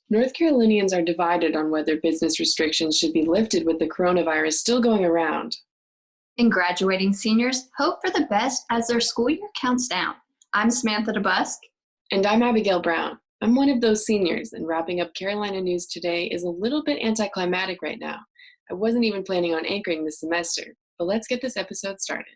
North Carolinians are divided on whether business restrictions should be lifted with the coronavirus still going around. And graduating seniors hope for the best as their school year counts down. I'm Samantha DeBusk. And I'm Abigail Brown. I'm one of those seniors, and wrapping up Carolina news today is a little bit anticlimactic right now. I wasn't even planning on anchoring this semester, but let's get this episode started.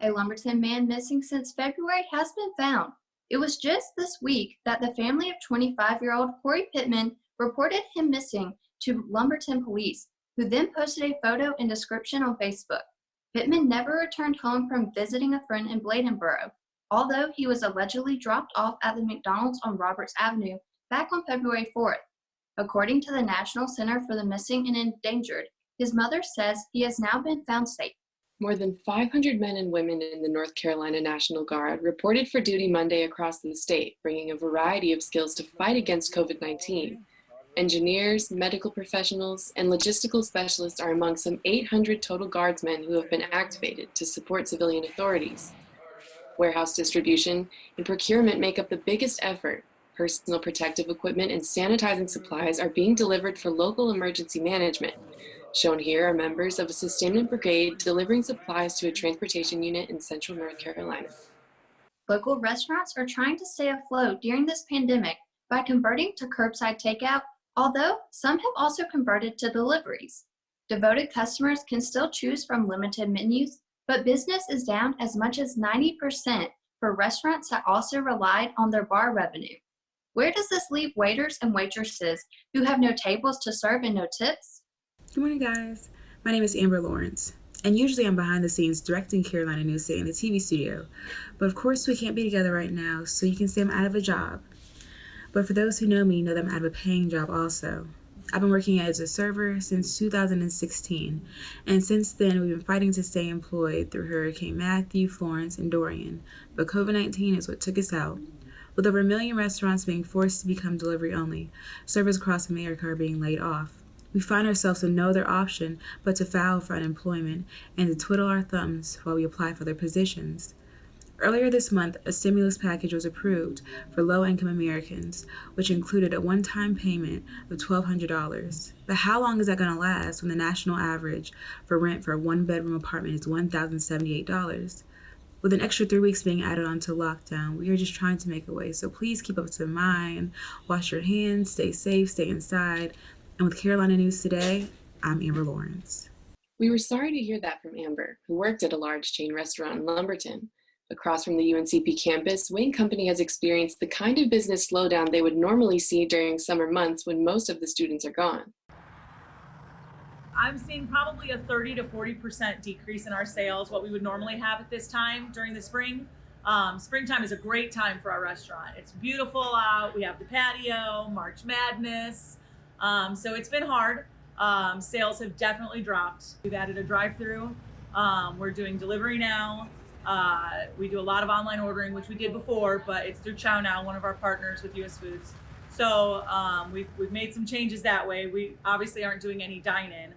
A Lumberton man missing since February has been found. It was just this week that the family of 25-year-old Corey Pittman reported him missing to Lumberton police, who then posted a photo and description on Facebook. Pittman never returned home from visiting a friend in Bladenboro, although he was allegedly dropped off at the McDonald's on Roberts Avenue back on February 4th. According to the National Center for the Missing and Endangered, his mother says he has now been found safe. More than 500 men and women in the North Carolina National Guard reported for duty Monday across the state, bringing a variety of skills to fight against COVID-19. Engineers, medical professionals, and logistical specialists are among some 800 total Guardsmen who have been activated to support civilian authorities. Warehouse distribution and procurement make up the biggest effort. Personal protective equipment and sanitizing supplies are being delivered for local emergency management. Shown here are members of a sustainment brigade delivering supplies to a transportation unit in central North Carolina. Local restaurants are trying to stay afloat during this pandemic by converting to curbside takeout, although some have also converted to deliveries. Devoted customers can still choose from limited menus, but business is down as much as 90% for restaurants that also relied on their bar revenue. Where does this leave waiters and waitresses who have no tables to serve and no tips? Good morning, guys. My name is Amber Lawrence, and usually I'm behind the scenes directing Carolina News Today in the TV studio. But of course, we can't be together right now, so you can say I'm out of a job. But for those who know me, know that I'm out of a paying job also. I've been working as a server since 2016, and since then we've been fighting to stay employed through Hurricane Matthew, Florence, and Dorian. But COVID-19 is what took us out. With over 1 million restaurants being forced to become delivery only, servers across America are being laid off. We find ourselves with no other option but to file for unemployment and to twiddle our thumbs while we apply for their positions. Earlier this month, a stimulus package was approved for low-income Americans, which included a one-time payment of $1,200. But how long is that going to last when the national average for rent for a one-bedroom apartment is $1,078? With an extra 3 weeks being added onto lockdown, we are just trying to make a way. So please keep up to mind, wash your hands, stay safe, stay inside. And with Carolina News Today, I'm Amber Lawrence. We were sorry to hear that from Amber, who worked at a large chain restaurant in Lumberton. Across from the UNCP campus, Wayne Company has experienced the kind of business slowdown they would normally see during summer months when most of the students are gone. I'm seeing probably a 30 to 40% decrease in our sales, what we would normally have at this time during the spring. Springtime is a great time for our restaurant. It's beautiful out. We have the patio, March Madness. So it's been hard. Sales have definitely dropped. We've added a drive-through. We're doing delivery now. We do a lot of online ordering, which we did before, but it's through Chow now, one of our partners with US Foods. So we've made some changes that way. We obviously aren't doing any dine-in.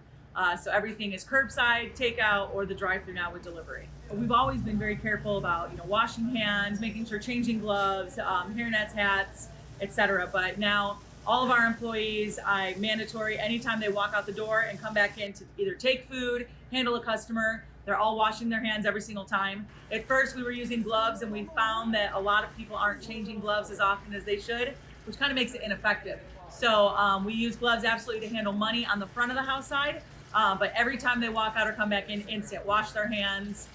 So everything is curbside, takeout, or the drive-through now with delivery. We've always been very careful about, washing hands, making sure changing gloves, hairnets, hats, etc. But now all of our employees, mandatory, anytime they walk out the door and come back in to either take food, handle a customer, they're all washing their hands every single time. At first we were using gloves and we found that a lot of people aren't changing gloves as often as they should, which kind of makes it ineffective. So we use gloves absolutely to handle money on the front of the house side, but every time they walk out or come back in, instant, wash their hands.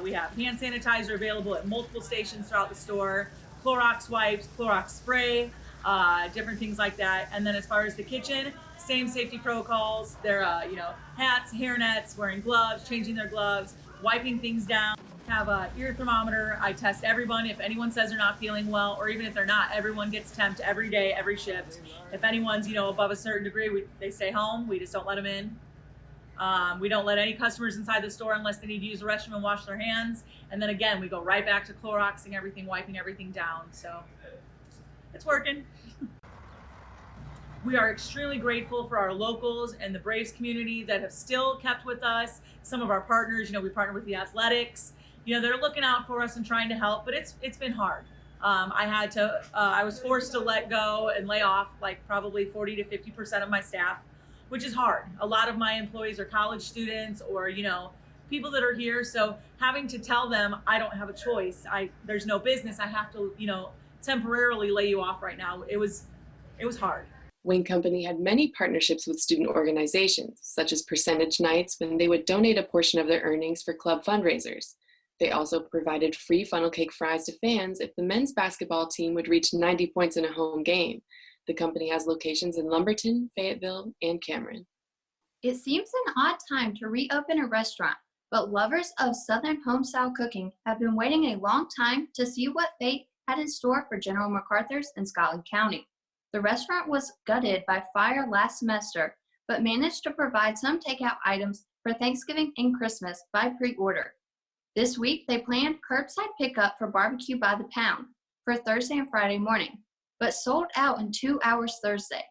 We have hand sanitizer available at multiple stations throughout the store, Clorox wipes, Clorox spray, different things like that. And then as far as the kitchen, same safety protocols. They're, hats, hairnets, wearing gloves, changing their gloves, wiping things down. Have a ear thermometer. I test everyone. If anyone says they're not feeling well, or even if they're not, everyone gets temped every day, every shift. If anyone's, above a certain degree, they stay home. We just don't let them in. We don't let any customers inside the store unless they need to use the restroom and wash their hands. And then again, we go right back to Cloroxing everything, wiping everything down. So it's working. We are extremely grateful for our locals and the Braves community that have still kept with us. Some of our partners, we partner with the athletics. They're looking out for us and trying to help, but it's been hard. I was forced to let go and lay off like probably 40 to 50% of my staff, which is hard. A lot of my employees are college students or, people that are here. So having to tell them I don't have a choice, there's no business, I have to, temporarily lay you off right now. It was hard. Wing Company had many partnerships with student organizations, such as percentage nights when they would donate a portion of their earnings for club fundraisers. They also provided free funnel cake fries to fans if the men's basketball team would reach 90 points in a home game. The company has locations in Lumberton, Fayetteville, and Cameron. It seems an odd time to reopen a restaurant, but lovers of Southern home-style cooking have been waiting a long time to see what fate had in store for General MacArthurs in Scotland County. The restaurant was gutted by fire last semester, but managed to provide some takeout items for Thanksgiving and Christmas by pre-order. This week, they planned curbside pickup for barbecue by the pound for Thursday and Friday morning, but sold out in 2 hours Thursday.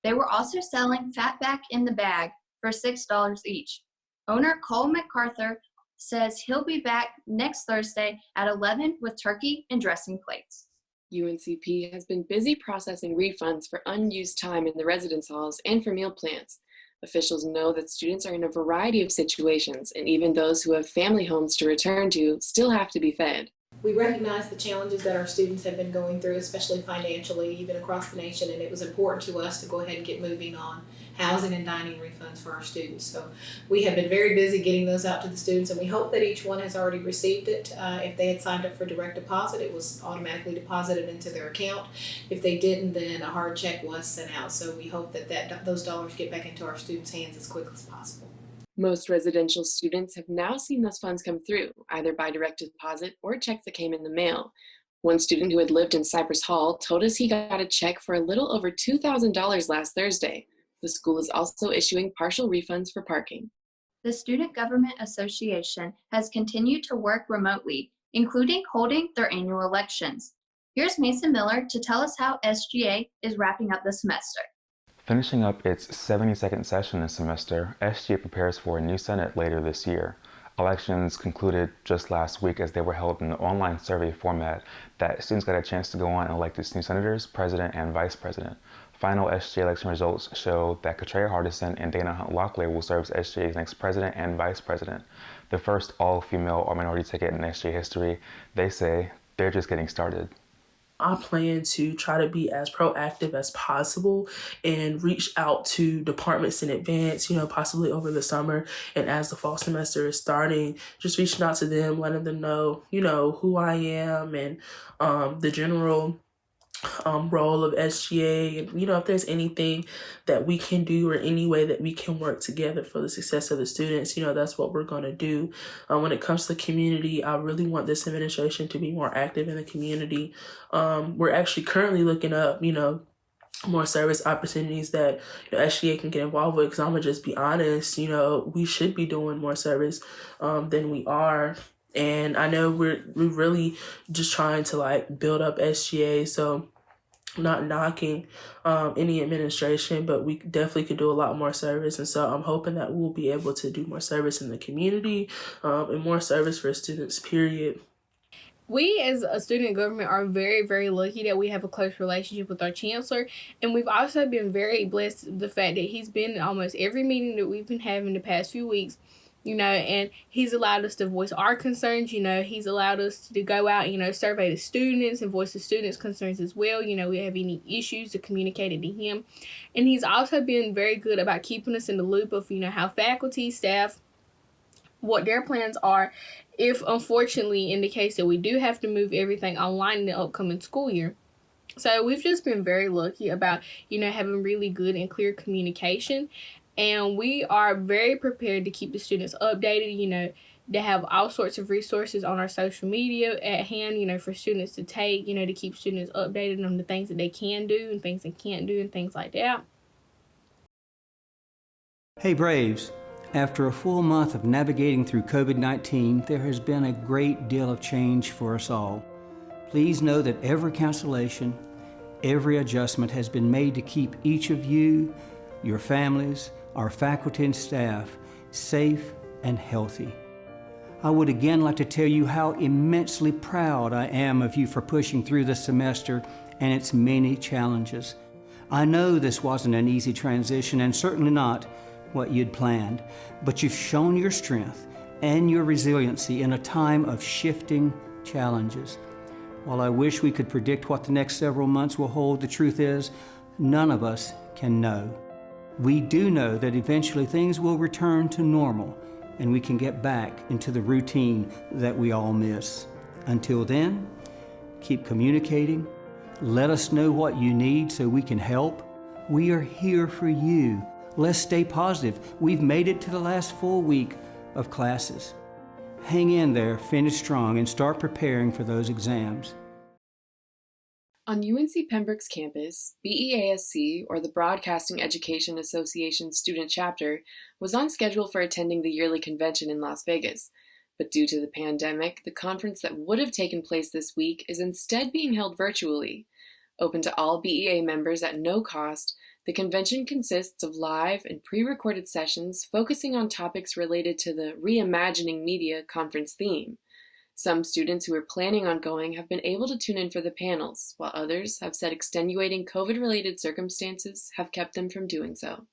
They were also selling fatback in the bag for $6 each. Owner Cole MacArthur says he'll be back next Thursday at 11 with turkey and dressing plates. UNCP has been busy processing refunds for unused time in the residence halls and for meal plans. Officials know that students are in a variety of situations, and even those who have family homes to return to still have to be fed. We recognize the challenges that our students have been going through, especially financially, even across the nation, and it was important to us to go ahead and get moving on housing and dining refunds for our students. So we have been very busy getting those out to the students, and we hope that each one has already received it. If they had signed up for direct deposit, it was automatically deposited into their account. If they didn't, then a hard check was sent out. So we hope that those dollars get back into our students' hands as quickly as possible. Most residential students have now seen those funds come through, either by direct deposit or checks that came in the mail. One student who had lived in Cypress Hall told us he got a check for a little over $2,000 last Thursday. The school is also issuing partial refunds for parking. The Student Government Association has continued to work remotely, including holding their annual elections. Here's Mason Miller to tell us how SGA is wrapping up the semester. Finishing up its 72nd session this semester, SGA prepares for a new Senate later this year. Elections concluded just last week as they were held in an online survey format that students got a chance to go on and elect its new senators, president, and vice president. Final SGA election results show that Katrea Hardison and Dana Hunt Locklear will serve as SGA's next president and vice president. The first all-female or minority ticket in SGA history. They say they're just getting started. I plan to try to be as proactive as possible and reach out to departments in advance, possibly over the summer. And as the fall semester is starting, just reaching out to them, letting them know, who I am and the general role of SGA, and if there's anything that we can do or any way that we can work together for the success of the students, that's what we're going to do. When it comes to the community, I really want this administration to be more active in the community. We're actually currently looking up, more service opportunities that SGA can get involved with, because I'm gonna just be honest, we should be doing more service than we are. And I know we're really just trying to build up SGA, so not knocking any administration, but we definitely could do a lot more service. And so I'm hoping that we'll be able to do more service in the community and more service for students, period. We as a student government are very, very lucky that we have a close relationship with our chancellor. And we've also been very blessed with the fact that he's been in almost every meeting that we've been having the past few weeks. And he's allowed us to voice our concerns. He's allowed us to go out, survey the students and voice the students' concerns as well. We have any issues to communicate it to him. And he's also been very good about keeping us in the loop of, how faculty, staff, what their plans are if, unfortunately, in the case that we do have to move everything online in the upcoming school year. So we've just been very lucky about, having really good and clear communication. And we are very prepared to keep the students updated, to have all sorts of resources on our social media at hand, for students to take, to keep students updated on the things that they can do and things they can't do and things like that. Hey Braves, after a full month of navigating through COVID-19, there has been a great deal of change for us all. Please know that every cancellation, Every adjustment has been made to keep each of you, your families, our faculty and staff safe and healthy. I would again like to tell you how immensely proud I am of you for pushing through this semester and its many challenges. I know this wasn't an easy transition and certainly not what you'd planned, but you've shown your strength and your resiliency in a time of shifting challenges. While I wish we could predict what the next several months will hold, the truth is, none of us can know. We do know that eventually things will return to normal and we can get back into the routine that we all miss. Until then, keep communicating. Let us know what you need so we can help. We are here for you. Let's stay positive. We've made it to the last full week of classes. Hang in there, finish strong, and start preparing for those exams. On UNC Pembroke's campus, BEASC, or the Broadcasting Education Association Student Chapter, was on schedule for attending the yearly convention in Las Vegas. But due to the pandemic, the conference that would have taken place this week is instead being held virtually. Open to all BEA members at no cost, the convention consists of live and pre-recorded sessions focusing on topics related to the Reimagining Media conference theme. Some students who are planning on going have been able to tune in for the panels, while others have said extenuating COVID-related circumstances have kept them from doing so.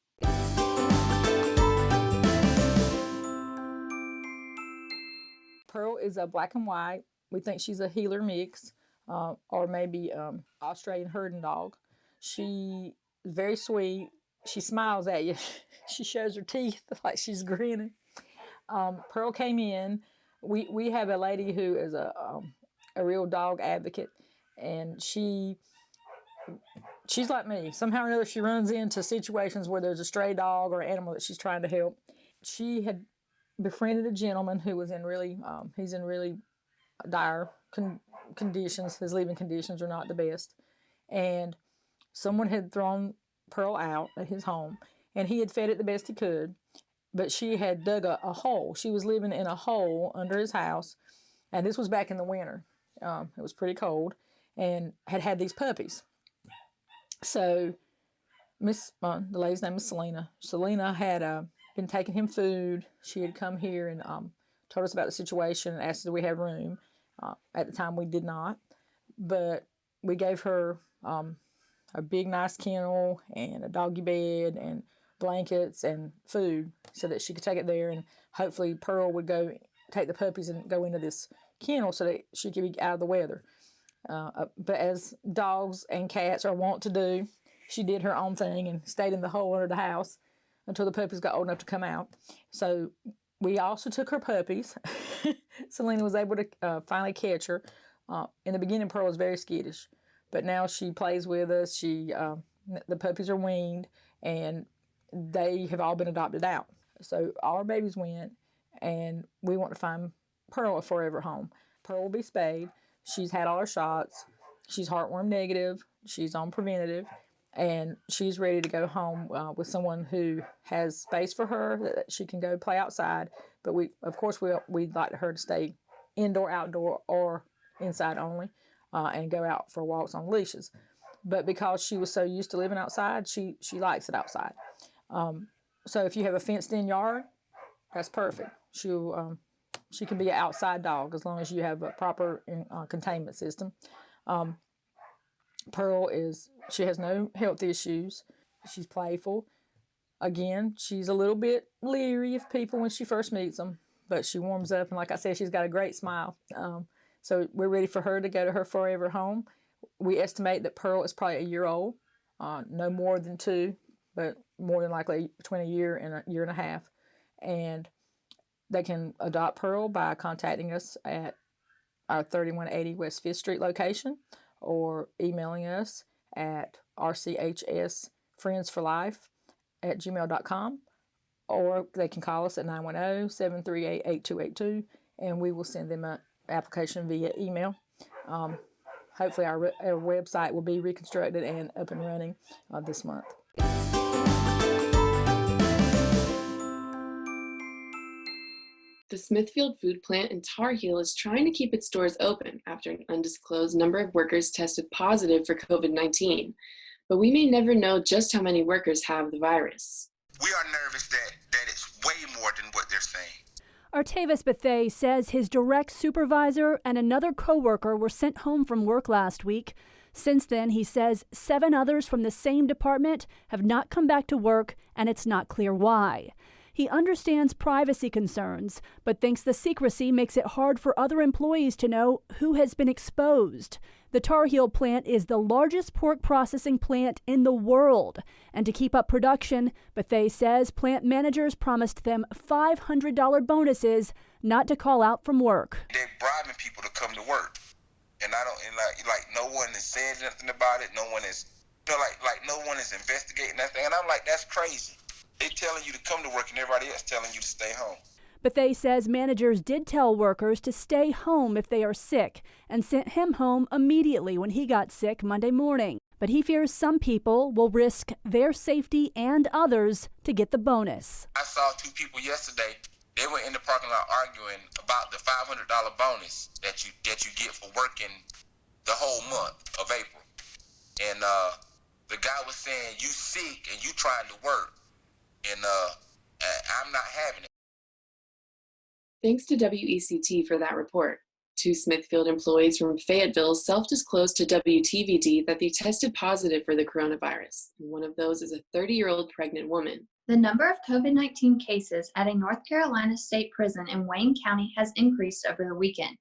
Pearl is a black and white. We think she's a healer mix, or maybe Australian herding dog. She is very sweet. She smiles at you. She shows her teeth like she's grinning. Pearl came in. We have a lady who is a real dog advocate, and she's like me. Somehow or another, she runs into situations where there's a stray dog or animal that she's trying to help. She had befriended a gentleman who was in really dire conditions. His living conditions are not the best, and someone had thrown Pearl out at his home, and he had fed it the best he could. But she had dug a hole. She was living in a hole under his house, and this was back in the winter. It was pretty cold, and had these puppies. So, the lady's name is Selena. Selena had been taking him food. She had come here and told us about the situation and asked if we had room. At the time, we did not, but we gave her a big, nice kennel and a doggy bed and blankets and food so that she could take it there, and hopefully Pearl would go take the puppies and go into this kennel so that she could be out of the weather. But as dogs and cats are wont to do, she did her own thing and stayed in the hole under the house until the puppies got old enough to come out. So we also took her puppies. Selena was able to finally catch her. In the beginning, Pearl was very skittish, but now she plays with us. The puppies are weaned, and they have all been adopted out. So all our babies went, and we want to find Pearl a forever home. Pearl will be spayed. She's had all her shots. She's heartworm negative. She's on preventative, and she's ready to go home with someone who has space for her, that she can go play outside. But we'd like her to stay indoor, outdoor, or inside only, and go out for walks on leashes. But because she was so used to living outside, she likes it outside. So if you have a fenced-in yard, that's perfect. She can be an outside dog as long as you have a proper containment system. Pearl she has no health issues. She's playful. Again, she's a little bit leery of people when she first meets them, but she warms up, and like I said, she's got a great smile. So we're ready for her to go to her forever home. We estimate that Pearl is probably a year old, no more than 2, but more than likely between a year and a year and a half. And they can adopt Pearl by contacting us at our 3180 West 5th Street location, or emailing us at rchsfriendsforlife@gmail.com, or they can call us at 910-738-8282, and we will send them an application via email. Hopefully our website will be reconstructed and up and running this month. The Smithfield food plant in Tar Heel is trying to keep its doors open after an undisclosed number of workers tested positive for COVID-19. But we may never know just how many workers have the virus. We are nervous that it's way more than what they're saying. Artavis Bethea says his direct supervisor and another co-worker were sent home from work last week. Since then, he says 7 others from the same department have not come back to work, and it's not clear why. He understands privacy concerns, but thinks the secrecy makes it hard for other employees to know who has been exposed. The Tar Heel plant is the largest pork processing plant in the world. And to keep up production, Bethea says plant managers promised them $500 bonuses not to call out from work. They're bribing people to come to work. And no one has said nothing about it. No one is, no one is investigating that thing. And I'm like, that's crazy. They're telling you to come to work and everybody else telling you to stay home. Bethea says managers did tell workers to stay home if they are sick and sent him home immediately when he got sick Monday morning. But he fears some people will risk their safety and others to get the bonus. I saw 2 people yesterday. They were in the parking lot arguing about the $500 bonus that you get for working the whole month of April. And the guy was saying, you sick and you trying to work. And I'm not having it. Thanks to WECT for that report. 2 Smithfield employees from Fayetteville self-disclosed to WTVD that they tested positive for the coronavirus. One of those is a 30-year-old pregnant woman. The number of COVID-19 cases at a North Carolina state prison in Wayne County has increased over the weekend.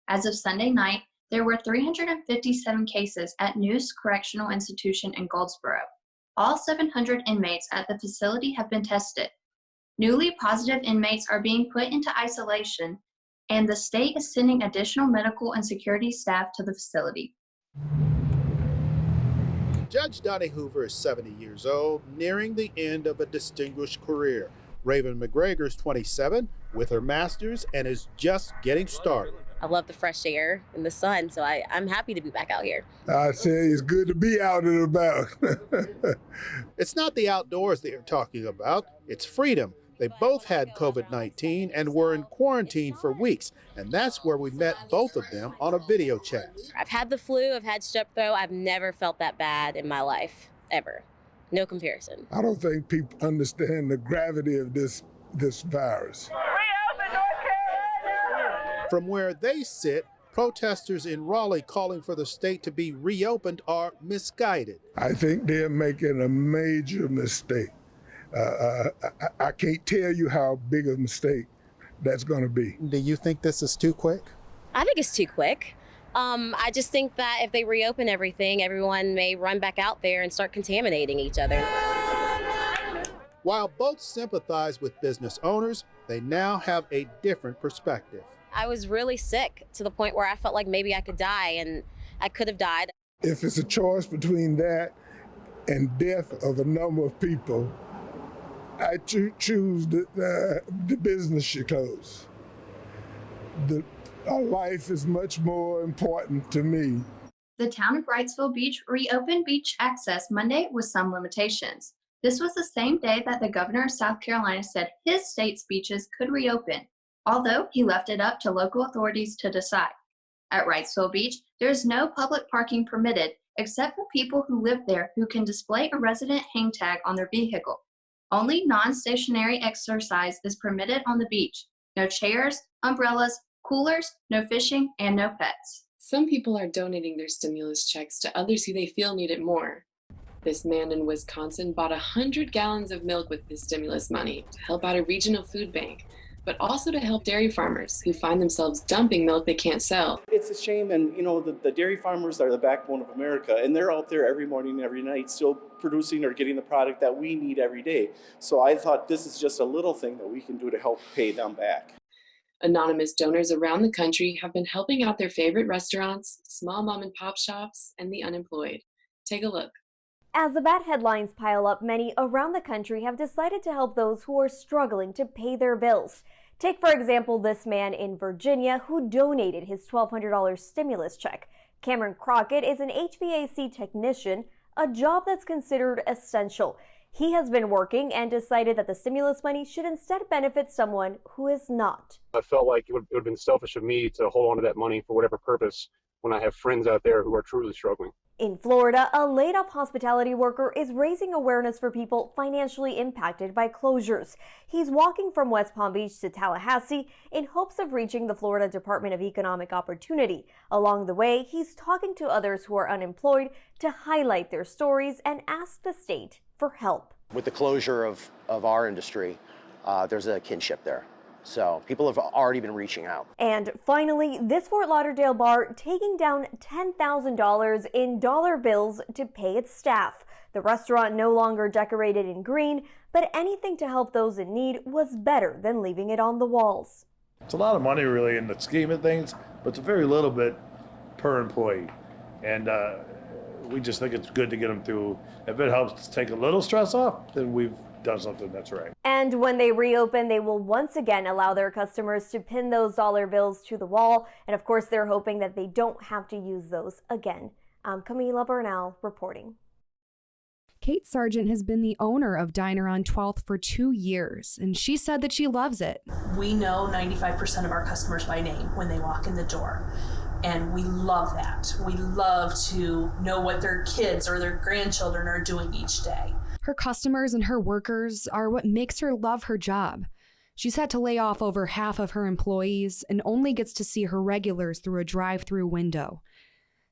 As of Sunday night, there were 357 cases at News Correctional Institution in Goldsboro. All 700 inmates at the facility have been tested. Newly positive inmates are being put into isolation, and the state is sending additional medical and security staff to the facility. Judge Donnie Hoover is 70 years old, nearing the end of a distinguished career. Raven McGregor is 27, with her master's, and is just getting started. I love the fresh air and the sun, so I'm happy to be back out here. I say it's good to be out and about. It's not the outdoors they are talking about, it's freedom. They both had COVID-19 and were in quarantine for weeks, and that's where we met both of them on a video chat. I've had the flu, I've had strep throat, I've never felt that bad in my life, ever. No comparison. I don't think people understand the gravity of this virus. From where they sit, protesters in Raleigh calling for the state to be reopened are misguided. I think they're making a major mistake. I can't tell you how big a mistake that's going to be. Do you think this is too quick? I think it's too quick. I just think that if they reopen everything, everyone may run back out there and start contaminating each other. While both sympathize with business owners, they now have a different perspective. I was really sick to the point where I felt like maybe I could die, and I could have died. If it's a choice between that and death of a number of people, I choose the business should close. Our life is much more important to me. The town of Wrightsville Beach reopened beach access Monday with some limitations. This was the same day that the governor of South Carolina said his state's beaches could reopen, although he left it up to local authorities to decide. At Wrightsville Beach, there is no public parking permitted except for people who live there who can display a resident hang tag on their vehicle. Only non-stationary exercise is permitted on the beach. No chairs, umbrellas, coolers, no fishing, and no pets. Some people are donating their stimulus checks to others who they feel need it more. This man in Wisconsin bought 100 gallons of milk with his stimulus money to help out a regional food bank, but also to help dairy farmers who find themselves dumping milk they can't sell. It's a shame, and the dairy farmers are the backbone of America, and they're out there every morning and every night still producing or getting the product that we need every day. So I thought this is just a little thing that we can do to help pay them back. Anonymous donors around the country have been helping out their favorite restaurants, small mom and pop shops, and the unemployed. Take a look. As the bad headlines pile up, many around the country have decided to help those who are struggling to pay their bills. Take, for example, this man in Virginia who donated his $1,200 stimulus check. Cameron Crockett is an HVAC technician, a job that's considered essential. He has been working and decided that the stimulus money should instead benefit someone who is not. I felt like it would have been selfish of me to hold on to that money for whatever purpose when I have friends out there who are truly struggling. In Florida, a laid-off hospitality worker is raising awareness for people financially impacted by closures. He's walking from West Palm Beach to Tallahassee in hopes of reaching the Florida Department of Economic Opportunity. Along the way, he's talking to others who are unemployed to highlight their stories and ask the state for help. With the closure of our industry, there's a kinship there. So people have already been reaching out. And finally, this Fort Lauderdale bar taking down $10,000 in dollar bills to pay its staff. The restaurant no longer decorated in green, but anything to help those in need was better than leaving it on the walls. It's a lot of money really in the scheme of things, but it's a very little bit per employee. And we just think it's good to get them through. If it helps take a little stress off, then we've done something that's right. And when they reopen, they will once again allow their customers to pin those dollar bills to the wall. And of course, they're hoping that they don't have to use those again. I'm Camila Bernal reporting. Kate Sargent has been the owner of Diner on 12th for 2 years, and she said that she loves it. We know 95% of our customers by name when they walk in the door. And we love that. We love to know what their kids or their grandchildren are doing each day. Her customers and her workers are what makes her love her job. She's had to lay off over half of her employees and only gets to see her regulars through a drive-through window.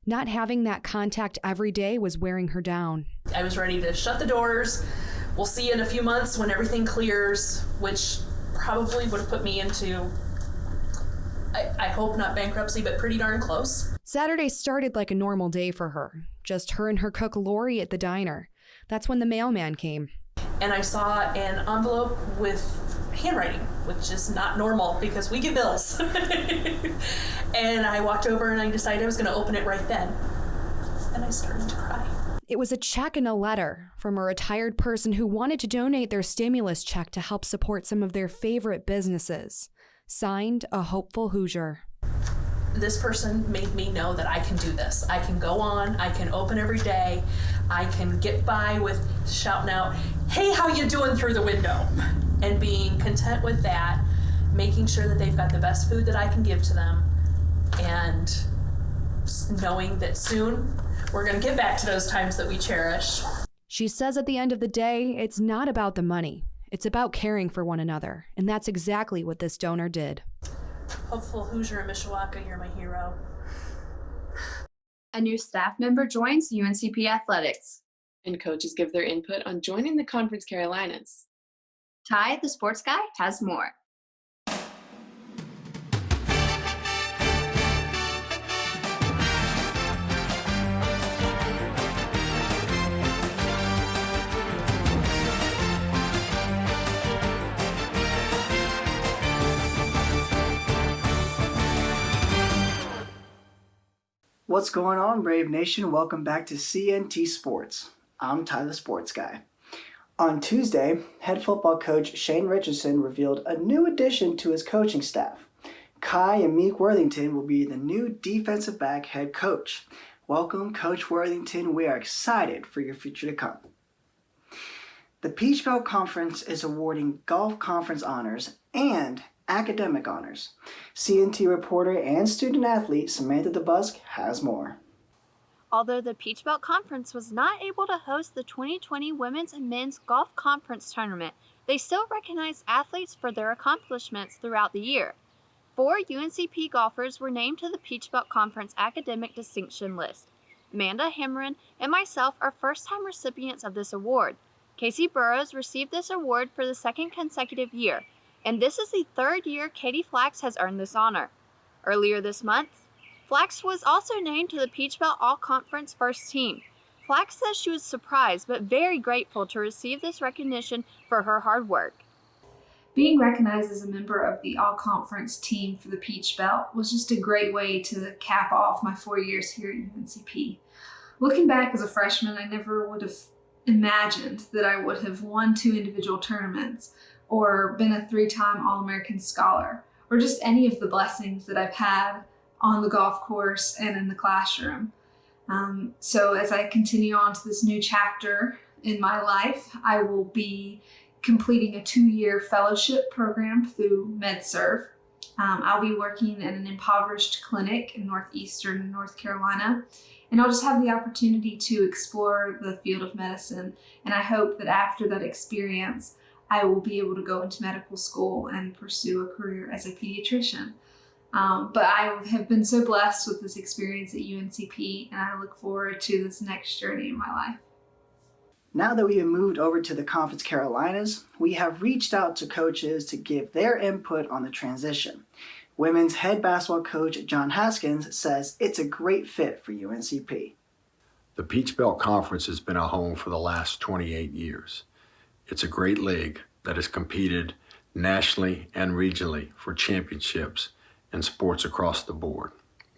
Not having that contact every day was wearing her down. I was ready to shut the doors. We'll see you in a few months when everything clears, which probably would have put me into, I hope not bankruptcy, but pretty darn close. Saturday started like a normal day for her. Just her and her cook Lori at the diner. That's when the mailman came. And I saw an envelope with handwriting, which is not normal because we get bills. And I walked over and I decided I was going to open it right then. And I started to cry. It was a check and a letter from a retired person who wanted to donate their stimulus check to help support some of their favorite businesses. Signed, a hopeful Hoosier. This person made me know that I can do this. I can go on, I can open every day, I can get by with shouting out, hey, how you doing through the window? And being content with that, making sure that they've got the best food that I can give to them, and knowing that soon we're gonna get back to those times that we cherish. She says at the end of the day, it's not about the money. It's about caring for one another, and that's exactly what this donor did. Hopeful Hoosier in Mishawaka, you're my hero. A new staff member joins UNCP Athletics. And coaches give their input on joining the Conference Carolinas. Ty, the sports guy, has more. What's going on, Brave Nation? Welcome back to CNT Sports. I'm Ty the Sports Guy. On Tuesday, head football coach Shane Richardson revealed a new addition to his coaching staff. Kai and Meek Worthington will be the new defensive back head coach. Welcome, Coach Worthington. We are excited for your future to come. The Peach Belt Conference is awarding golf conference honors and academic honors. CNT reporter and student athlete Samantha DeBusk has more. Although the Peach Belt Conference was not able to host the 2020 Women's and Men's Golf Conference Tournament, they still recognized athletes for their accomplishments throughout the year. 4 UNCP golfers were named to the Peach Belt Conference Academic Distinction List. Amanda Hemren and myself are first-time recipients of this award. Casey Burrows received this award for the second consecutive year, and this is the 3rd year Katie Flax has earned this honor. Earlier this month, Flax was also named to the Peach Belt All-Conference First Team. Flax says she was surprised but very grateful to receive this recognition for her hard work. Being recognized as a member of the All-Conference team for the Peach Belt was just a great way to cap off my 4 years here at UNCP. Looking back as a freshman, I never would have imagined that I would have won 2 individual tournaments, or been a 3-time All-American Scholar, or just any of the blessings that I've had on the golf course and in the classroom. So as I continue on to this new chapter in my life, I will be completing a 2-year fellowship program through MedServ. I'll be working in an impoverished clinic in northeastern North Carolina, and I'll just have the opportunity to explore the field of medicine. And I hope that after that experience, I will be able to go into medical school and pursue a career as a pediatrician. But I have been so blessed with this experience at UNCP, and I look forward to this next journey in my life. Now that we have moved over to the Conference Carolinas, we have reached out to coaches to give their input on the transition. Women's head basketball coach John Haskins says it's a great fit for UNCP. The Peach Belt Conference has been a home for the last 28 years. It's a great league that has competed nationally and regionally for championships and sports across the board.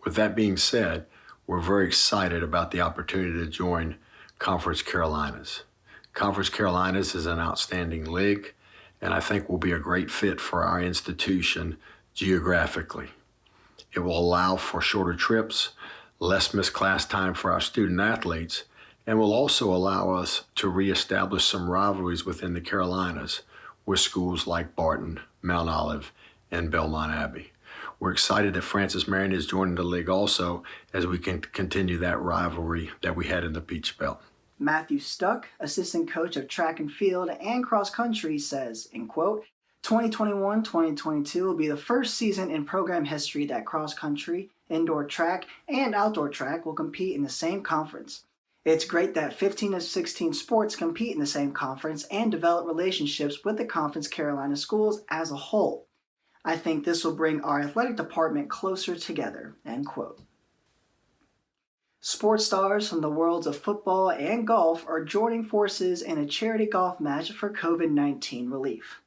With that being said, we're very excited about the opportunity to join Conference Carolinas. Conference Carolinas is an outstanding league, and I think will be a great fit for our institution geographically. It will allow for shorter trips, less missed class time for our student athletes, and will also allow us to reestablish some rivalries within the Carolinas with schools like Barton, Mount Olive, and Belmont Abbey. We're excited that Francis Marion is joining the league also, as we can continue that rivalry that we had in the Peach Belt. Matthew Stuck, assistant coach of track and field and cross country, says, in quote, 2021-2022 will be the first season in program history that cross country, indoor track, and outdoor track will compete in the same conference. It's great that 15 of 16 sports compete in the same conference and develop relationships with the Conference Carolina schools as a whole. I think this will bring our athletic department closer together, end quote. Sports stars from the worlds of football and golf are joining forces in a charity golf match for COVID-19 relief.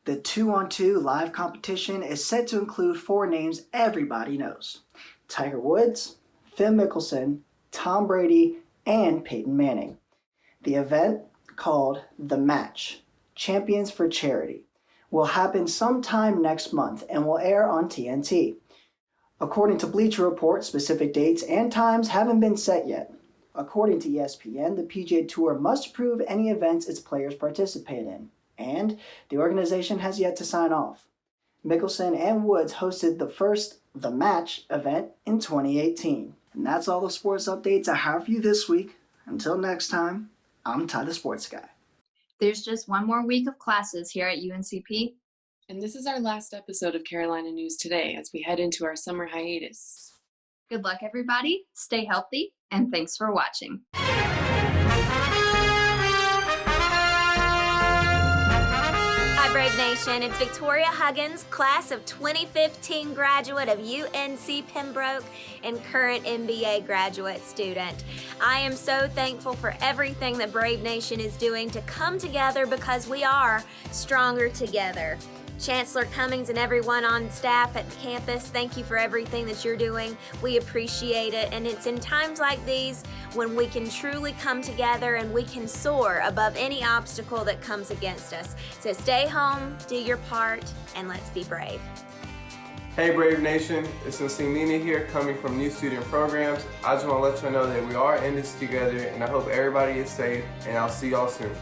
The 2-on-2 live competition is set to include 4 names everybody knows: Tiger Woods, Phil Mickelson, Tom Brady, and Peyton Manning. The event, called The Match, Champions for Charity, will happen sometime next month and will air on TNT. According to Bleacher Report, specific dates and times haven't been set yet. According to ESPN, the PGA Tour must approve any events its players participate in, and the organization has yet to sign off. Mickelson and Woods hosted the first The Match event in 2018. And that's all the sports updates I have for you this week. Until next time, I'm Ty the Sports Guy. There's just one more week of classes here at UNCP. And this is our last episode of Carolina News Today as we head into our summer hiatus. Good luck, everybody. Stay healthy, and thanks for watching. Hi, Brave Nation. It's Victoria Huggins, class of 2015 graduate of UNC Pembroke and current MBA graduate student. I am so thankful for everything that Brave Nation is doing to come together because we are stronger together. Chancellor Cummings and everyone on staff at the campus, thank you for everything that you're doing. We appreciate it, and it's in times like these when we can truly come together and we can soar above any obstacle that comes against us. So stay home, do your part, and let's be brave. Hey Brave Nation, it's Nina here coming from New Student Programs. I just want to let you know that we are in this together, and I hope everybody is safe, and I'll see y'all soon.